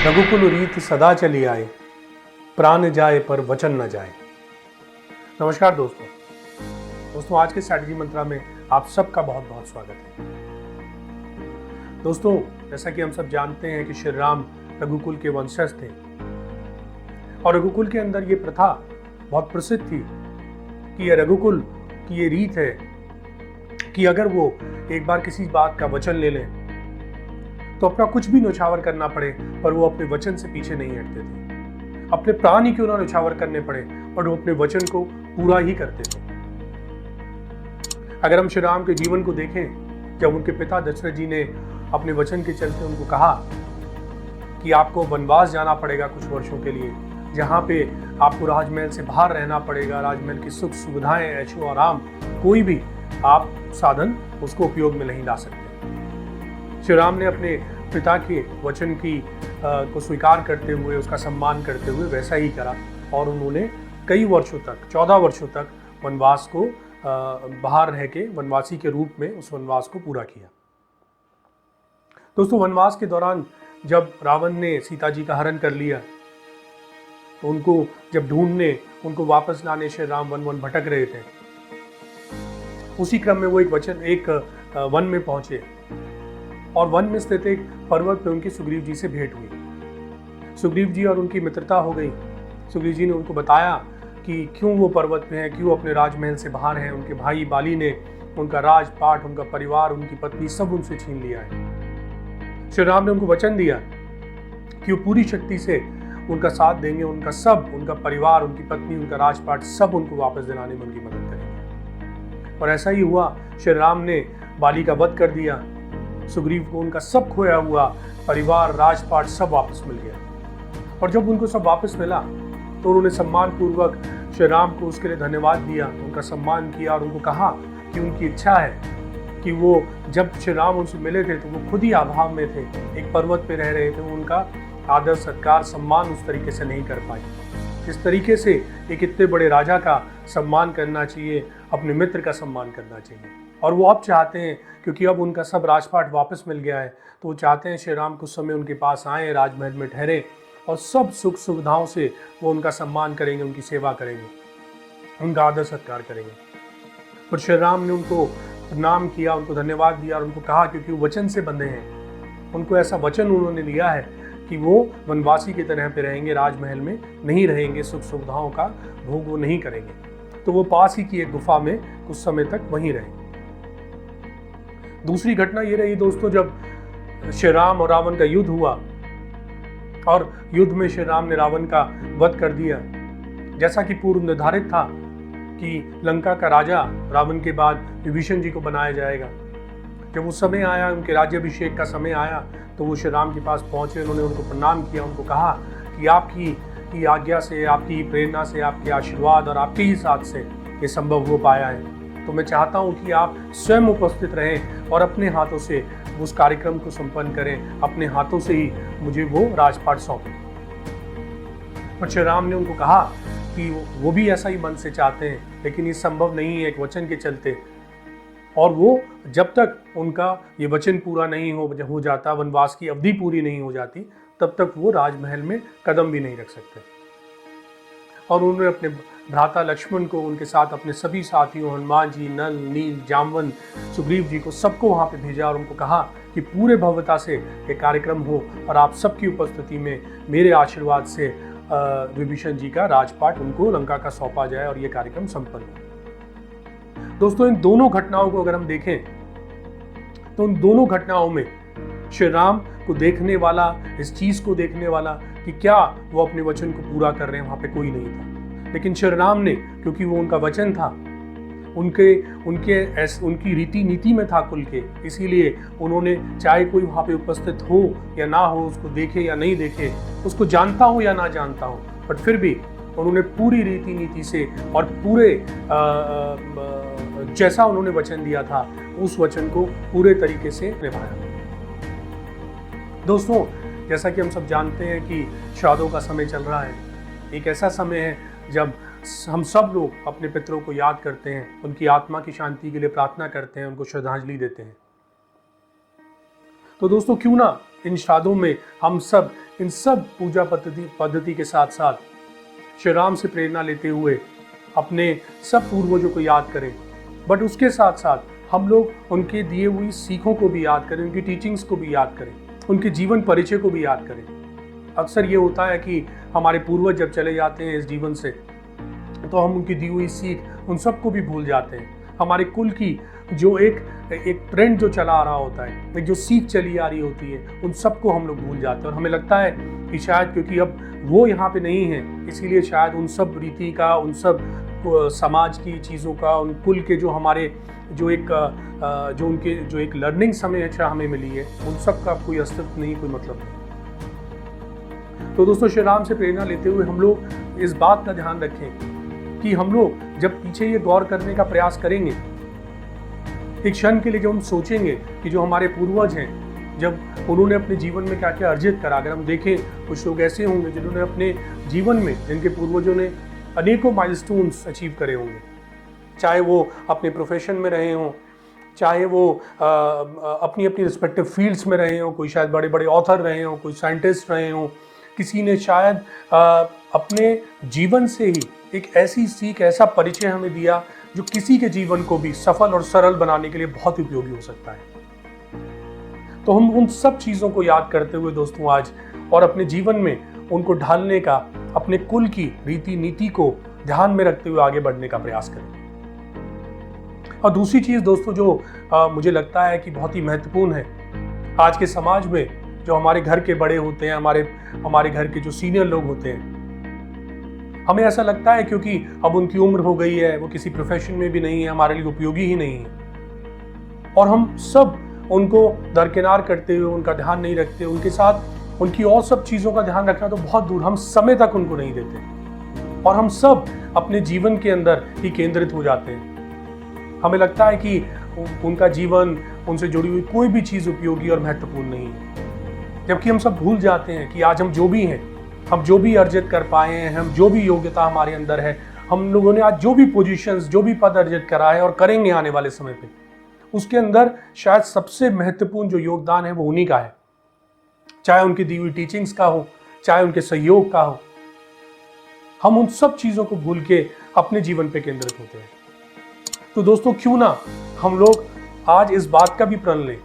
रघुकुल रीत सदा चली आए, प्राण जाए पर वचन न जाए। नमस्कार दोस्तों आज के स्ट्रैटेजी मंत्रा में आप सबका बहुत बहुत स्वागत है। दोस्तों, जैसा कि हम सब जानते हैं कि श्री राम रघुकुल के वंशज थे और रघुकुल के अंदर ये प्रथा बहुत प्रसिद्ध थी कि ये रघुकुल की ये रीत है कि अगर वो एक बार किसी बात का वचन ले लें तो अपना कुछ भी न्यौछावर करना पड़े पर वो अपने वचन से पीछे नहीं हटते थे। अपने प्राण ही क्यों ना न्यौछावर करने पड़े पर वो अपने वचन को पूरा ही करते थे। अगर हम श्री राम के जीवन को देखें, जब उनके पिता दशरथ जी ने अपने वचन के चलते उनको कहा कि आपको वनवास जाना पड़ेगा कुछ वर्षों के लिए, जहाँ पे आपको राजमहल से बाहर रहना पड़ेगा, राजमहल की सुख सुविधाएं, ऐशो आराम, कोई भी आप साधन उसको उपयोग में नहीं ला सकते। श्री राम ने अपने पिता के वचन को स्वीकार करते हुए, उसका सम्मान करते हुए वैसा ही करा और उन्होंने कई वर्षों तक, 14 वर्षों तक वनवास को बाहर रह के वनवासी के रूप में उस वनवास को पूरा किया। दोस्तों, वनवास के दौरान जब रावण ने सीता जी का हरण कर लिया तो उनको जब ढूंढने, उनको वापस लाने श्री राम वन भटक रहे थे, उसी क्रम में वो एक वन में पहुंचे और वन में स्थित एक पर्वत पे उनकी सुग्रीव जी से भेंट हुई। सुग्रीव जी और उनकी मित्रता हो गई। सुग्रीव जी ने उनको बताया कि क्यों वो पर्वत पे हैं, क्यों अपने राजमहल से बाहर हैं। उनके भाई बाली ने उनका राजपाट, उनका परिवार, उनकी पत्नी सब उनसे छीन लिया है। श्री राम ने उनको वचन दिया कि वो पूरी शक्ति से उनका साथ देंगे, उनका परिवार, उनकी पत्नी, उनका राजपाट सब उनको वापस दिलाने में उनकी मदद करेंगे। और ऐसा ही हुआ। श्री राम ने बाली का वध कर दिया। सुग्रीव को उनका सब खोया हुआ परिवार, राजपाट सब वापस मिल गया। और जब उनको सब वापस मिला तो उन्होंने सम्मान पूर्वक श्री राम को उसके लिए धन्यवाद दिया, उनका सम्मान किया और उनको कहा कि उनकी इच्छा है कि वो जब श्री राम उनसे मिले थे तो वो खुद ही अभाव में थे, एक पर्वत पे रह रहे थे, वो उनका आदर सत्कार सम्मान उस तरीके से नहीं कर पाए। इस तरीके से एक इतने बड़े राजा का सम्मान करना चाहिए, अपने मित्र का सम्मान करना चाहिए। और वो अब चाहते हैं, क्योंकि अब उनका सब राजपाट वापस मिल गया है, तो वो चाहते हैं श्री राम कुछ समय उनके पास आए, राजमहल में ठहरे और सब सुख सुविधाओं से वो उनका सम्मान करेंगे, उनकी सेवा करेंगे, उनका आदर सत्कार करेंगे। पर श्री राम ने उनको प्रणाम किया, उनको धन्यवाद दिया और उनको कहा, क्योंकि वो वचन से बंधे हैं, उनको ऐसा वचन उन्होंने लिया है कि वो वनवासी की तरह पे रहेंगे, राजमहल में नहीं रहेंगे, सुख सुविधाओं का भोग वो नहीं करेंगे। तो वो पास ही की एक गुफा में कुछ समय तक वहीं रहे। दूसरी घटना ये रही दोस्तों, जब श्री राम और रावण का युद्ध हुआ और युद्ध में श्री राम ने रावण का वध कर दिया। जैसा कि पूर्व निर्धारित था कि लंका का राजा रावण के बाद विभीषण जी को बनाया जाएगा। जब उस समय आया, उनके राज्याभिषेक का समय आया, तो वो श्री राम के पास पहुंचे, उन्होंने उनको प्रणाम किया, उनको कहा कि आपकी आज्ञा से, आपकी प्रेरणा से, आपके आशीर्वाद और आपके ही साथ से ये संभव हो पाया है। तो मैं चाहता हूं कि आप स्वयं उपस्थित रहें और अपने हाथों से उस कार्यक्रम को संपन्न करें, अपने हाथों से ही मुझे वो राजपाट सौंपें। और श्री राम ने उनको कहा कि वो भी ऐसा ही मन से चाहते हैं, लेकिन ये संभव नहीं है एक वचन के चलते। और वो जब तक उनका ये वचन पूरा नहीं हो जाता, वनवास की अवधि पूरी नहीं हो जाती, तब तक वो राजमहल में कदम भी नहीं रख सकते। और उन्होंने अपने भ्राता लक्ष्मण को, उनके साथ अपने सभी साथियों, हनुमान जी, नल, नील, जामवन, सुग्रीव जी को, सबको वहाँ पे भेजा और उनको कहा कि पूरे भव्यता से ये कार्यक्रम हो और आप सबकी उपस्थिति में मेरे आशीर्वाद से विभीषण जी का राजपाट उनको लंका का सौंपा जाए और ये कार्यक्रम संपन्न हो। दोस्तों, इन दोनों घटनाओं को अगर हम देखें तो उन दोनों घटनाओं में श्री राम को देखने वाला, इस चीज को देखने वाला कि क्या वो अपने वचन को पूरा कर रहे हैं, वहां पे कोई नहीं था। लेकिन श्री राम ने, क्योंकि वो उनका वचन था, उनकी रीति नीति में था कुल के, इसीलिए उन्होंने चाहे कोई वहाँ पे उपस्थित हो या ना हो, उसको देखे या नहीं देखे, उसको जानता हो या ना जानता हो, बट फिर भी उन्होंने पूरी रीति नीति से और पूरे जैसा उन्होंने वचन दिया था उस वचन को पूरे तरीके से निभाया। दोस्तों, जैसा कि हम सब जानते हैं कि श्राद्धों का समय चल रहा है। एक ऐसा समय है जब हम सब लोग अपने पितरों को याद करते हैं, उनकी आत्मा की शांति के लिए प्रार्थना करते हैं, उनको श्रद्धांजलि देते हैं। तो दोस्तों, क्यों ना इन श्राद्धों में हम सब इन सब पूजा पद्धति के साथ साथ श्री राम से प्रेरणा लेते हुए अपने सब पूर्वजों को याद करें, बट उसके साथ साथ हम लोग उनके दिए हुई सीखों को भी याद करें, उनकी टीचिंग्स को भी याद करें, उनके जीवन परिचय को भी याद करें। अक्सर ये होता है कि हमारे पूर्वज जब चले जाते हैं इस जीवन से तो हम उनकी दी हुई सीख उन सबको भी भूल जाते हैं। हमारे कुल की जो एक ट्रेंड जो चला आ रहा होता है, एक जो सीख चली आ रही होती है, उन सबको हम लोग भूल जाते हैं। और हमें लगता है कि शायद क्योंकि अब वो यहाँ पे नहीं है, इसीलिए शायद उन सब रीति का, उन सब समाज की चीज़ों का, उन कुल के जो हमारे जो एक लर्निंग समय अच्छा हमें मिली है, उन सब का कोई अस्तित्व नहीं, कोई मतलब नहीं। तो दोस्तों, श्री राम से प्रेरणा लेते हुए हम लोग इस बात का ध्यान रखें कि हम लोग जब पीछे ये गौर करने का प्रयास करेंगे, एक क्षण के लिए जब हम सोचेंगे कि जो हमारे पूर्वज हैं, जब उन्होंने अपने जीवन में क्या क्या अर्जित करा, अगर हम देखें कुछ लोग ऐसे होंगे जिन्होंने अपने जीवन में, जिनके पूर्वजों ने अनेकों माइलस्टोन्स अचीव करे होंगे, चाहे वो अपने प्रोफेशन में रहे हों, चाहे वो अपनी अपनी रिस्पेक्टिव फील्ड्स में रहे हों, कोई शायद बड़े बड़े ऑथर रहे हों, कोई साइंटिस्ट रहे हों, किसी ने शायद अपने जीवन से ही एक ऐसी सीख, ऐसा परिचय हमें दिया जो किसी के जीवन को भी सफल और सरल बनाने के लिए बहुत उपयोगी हो सकता है। तो हम उन सब चीज़ों को याद करते हुए दोस्तों आज और अपने जीवन में उनको ढालने का, अपने कुल की रीति नीति को ध्यान में रखते हुए आगे बढ़ने का प्रयास करें। और दूसरी चीज़ दोस्तों जो मुझे लगता है कि बहुत ही महत्वपूर्ण है, आज के समाज में जो हमारे घर के बड़े होते हैं, हमारे घर के जो सीनियर लोग होते हैं, हमें ऐसा लगता है क्योंकि अब उनकी उम्र हो गई है, वो किसी प्रोफेशन में भी नहीं है, हमारे लिए उपयोगी ही नहीं है, और हम सब उनको दरकिनार करते हुए उनका ध्यान नहीं रखते, उनके साथ उनकी और सब चीज़ों का ध्यान रखना तो बहुत दूर, हम समय तक उनको नहीं देते और हम सब अपने जीवन के अंदर ही केंद्रित हो जाते हैं। हमें लगता है कि उनका जीवन, उनसे जुड़ी हुई कोई भी चीज़ उपयोगी और महत्वपूर्ण नहीं है, जबकि हम सब भूल जाते हैं कि आज हम जो भी हैं, हम जो भी अर्जित कर पाए हैं, हम जो भी योग्यता हमारे अंदर है, हम लोगों ने आज जो भी पोजीशंस, जो भी पद अर्जित करा है और करेंगे आने वाले समय पे, उसके अंदर शायद सबसे महत्वपूर्ण जो योगदान है वो उन्हीं का है, चाहे उनकी दी हुई टीचिंग्स का हो, चाहे उनके सहयोग का हो। हम उन सब चीज़ों को भूल के अपने जीवन पे केंद्रित होते हैं। तो दोस्तों, क्यों ना हम लोग आज इस बात का भी प्रण लें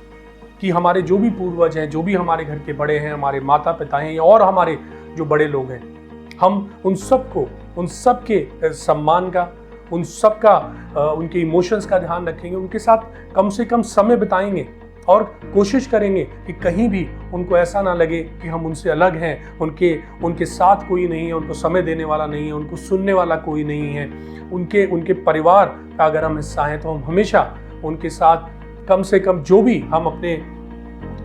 कि हमारे जो भी पूर्वज हैं, जो भी हमारे घर के बड़े हैं, हमारे माता पिता हैं और हमारे जो बड़े लोग हैं, हम उन सबको, उन सब के सम्मान का, उन सब का, उनके इमोशंस का ध्यान रखेंगे, उनके साथ कम से कम समय बिताएंगे और कोशिश करेंगे कि कहीं भी उनको ऐसा ना लगे कि हम उनसे अलग हैं, उनके साथ कोई नहीं है, उनको समय देने वाला नहीं है, उनको सुनने वाला कोई नहीं है, उनके परिवार का अगर हम हिस्सा हैं तो हम हमेशा उनके साथ कम से कम जो भी हम अपने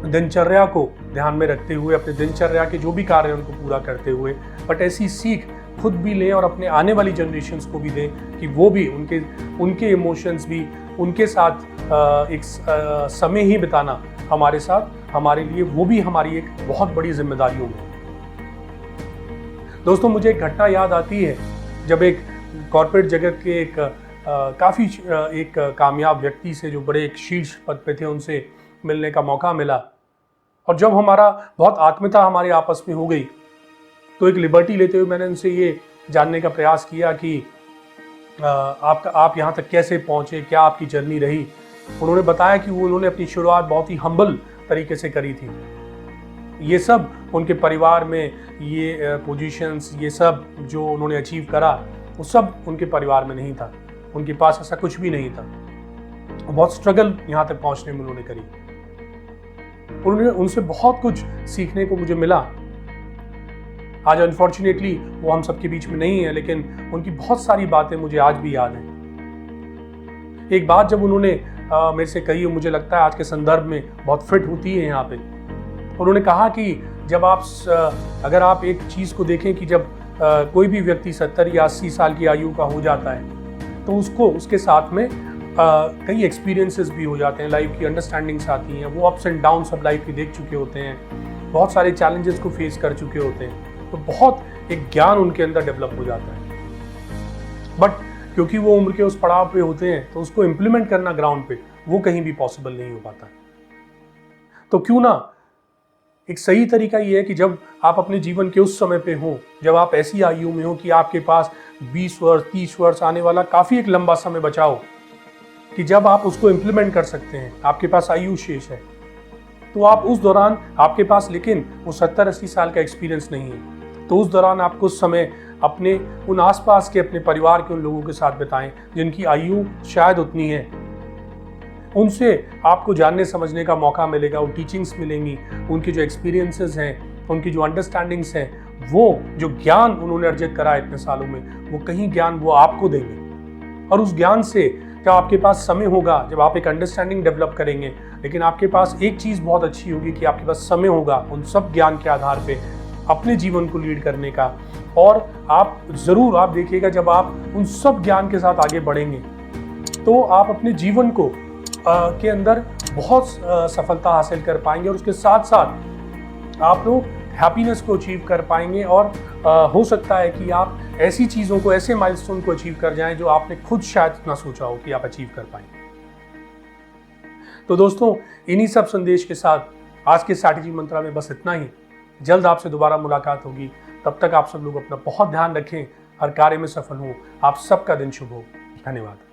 दिनचर्या को ध्यान में रखते हुए, अपने दिनचर्या के जो भी कार्य हैं उनको पूरा करते हुए, बट ऐसी सीख खुद भी लें और अपने आने वाली जनरेशन्स को भी दें कि वो भी उनके इमोशंस भी, उनके साथ एक समय ही बिताना हमारे साथ, हमारे लिए वो भी हमारी एक बहुत बड़ी जिम्मेदारी होगी। दोस्तों, मुझे एक घटना याद आती है जब एक कॉर्पोरेट जगत के काफ़ी एक कामयाब व्यक्ति से, जो बड़े एक शीर्ष पद पे थे, उनसे मिलने का मौका मिला। और जब हमारा बहुत आत्मीयता हमारे आपस में हो गई तो एक लिबर्टी लेते हुए मैंने उनसे ये जानने का प्रयास किया कि आप यहाँ तक कैसे पहुँचे, क्या आपकी जर्नी रही। उन्होंने बताया कि उन्होंने अपनी शुरुआत बहुत ही हम्बल तरीके से करी थी। ये सब उनके परिवार में, ये पोजीशंस, ये सब जो उन्होंने अचीव करा, वो सब उनके परिवार में नहीं था, उनके पास ऐसा कुछ भी नहीं था। बहुत स्ट्रगल यहाँ तक पहुँचने में उन्होंने करी। उनसे बहुत कुछ सीखने को मुझे मिला। आज अनफॉर्चुनेटली वो हम सबके बीच में नहीं है, लेकिन उनकी बहुत सारी बातें मुझे आज भी याद हैं। एक बात जब उन्होंने मेरे से कही, मुझे लगता है आज के संदर्भ में बहुत फिट होती है यहाँ पे। उन्होंने कहा कि जब अगर आप एक चीज़ को देखें कि जब कोई भी व्यक्ति 70 या 80 साल की आयु का हो जाता है तो उसके साथ में कई एक्सपीरियंसेस भी हो जाते हैं, लाइफ की अंडरस्टैंडिंग्स आती हैं, वो अप्स एंड डाउन्स सब लाइफ की देख चुके होते हैं, बहुत सारे चैलेंजेस को फेस कर चुके होते हैं, तो बहुत एक ज्ञान उनके अंदर डेवलप हो जाता है। बट क्योंकि वो उम्र के उस पड़ाव पे होते हैं तो उसको इम्प्लीमेंट करना ग्राउंड पे वो कहीं भी पॉसिबल नहीं हो पाता। तो क्यों ना एक सही तरीका ये है कि जब आप अपने जीवन के उस समय पे हो, जब आप ऐसी आयु में हो कि आपके पास 20 वर्ष 30 वर्ष आने वाला काफ़ी एक लंबा समय बचा हो, कि जब आप उसको इम्प्लीमेंट कर सकते हैं, आपके पास आयु शेष है, तो आप उस दौरान आपके पास लेकिन वो 70-80 साल का एक्सपीरियंस नहीं है, तो उस दौरान आपको उस समय अपने उन आसपास के अपने परिवार के उन लोगों के साथ बिताएं जिनकी आयु शायद उतनी है। उनसे आपको जानने समझने का मौका मिलेगा, वो टीचिंग्स मिलेंगी, उनके जो एक्सपीरियंसेस हैं, उनकी जो अंडरस्टैंडिंग्स हैं, वो जो ज्ञान उन्होंने अर्जित करा है इतने सालों में, वो कहीं ज्ञान वो आपको देंगे। और उस ज्ञान से जब आपके पास समय होगा, जब आप एक अंडरस्टैंडिंग डेवलप करेंगे, लेकिन आपके पास एक चीज़ बहुत अच्छी होगी कि आपके पास समय होगा उन सब ज्ञान के आधार पे अपने जीवन को लीड करने का। और आप ज़रूर आप देखिएगा, जब आप उन सब ज्ञान के साथ आगे बढ़ेंगे तो आप अपने जीवन को के अंदर बहुत सफलता हासिल कर पाएंगे, और उसके साथ साथ आप लोग हैप्पीनेस को अचीव कर पाएंगे। और हो सकता है कि आप ऐसी चीज़ों को, ऐसे माइलस्टोन को अचीव कर जाएं जो आपने खुद शायद ना सोचा हो कि आप अचीव कर पाएंगे। तो दोस्तों, इन्हीं सब संदेश के साथ आज के स्ट्रैटेजी मंत्रा में बस इतना ही। जल्द आपसे दोबारा मुलाकात होगी। तब तक आप सब लोग अपना बहुत ध्यान रखें, हर कार्य में सफल हों। आप सबका दिन शुभ हो। धन्यवाद।